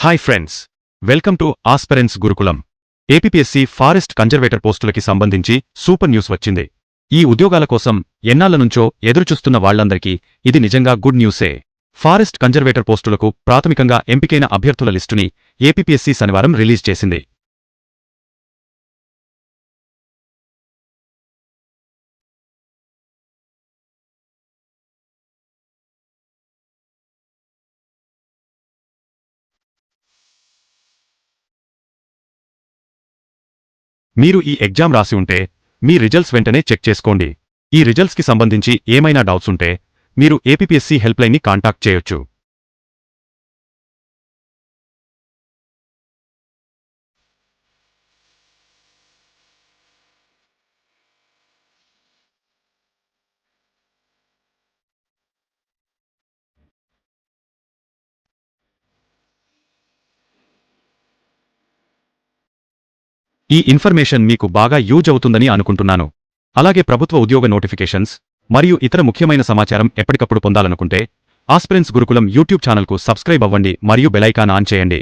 Hi friends, welcome to aspirants Gurukulam. APSC forest conservator పోస్టులకి సంబంధించి super news వచ్చింది. ఈ ఉద్యోగాల కోసం ఎన్నాళ్ల నుంచో ఎదురుచూస్తున్న వాళ్లందరికీ ఇది నిజంగా గుడ్ న్యూసే. ఫారెస్ట్ కన్జర్వేటర్ పోస్టులకు ప్రాథమికంగా ఎంపికైన అభ్యర్థుల లిస్టుని ఏపీఎస్సీ శనివారం రిలీజ్ చేసింది. మీరు ఈ ఎగ్జామ్ రాసి ఉంటే మీ రిజల్ట్స్ వెంటనే చెక్ చేసుకోండి. ఈ రిజల్ట్స్కి సంబంధించి ఏమైనా డౌట్స్ ఉంటే మీరు ఏపీఎస్సీ హెల్ప్లైన్ని కాంటాక్ట్ చేయొచ్చు. ఈ ఇన్ఫర్మేషన్ మీకు బాగా యూజ్ అవుతుందని అనుకుంటున్నాను. అలాగే ప్రభుత్వ ఉద్యోగ నోటిఫికేషన్స్ మరియు ఇతర ముఖ్యమైన సమాచారం ఎప్పటికప్పుడు పొందాలనుకుంటే ఆస్పిరెంట్స్ గురుకులం యూట్యూబ్ ఛానల్కు సబ్స్క్రైబ్ అవ్వండి మరియు బెల్ ఐకాన్ ఆన్ చేయండి.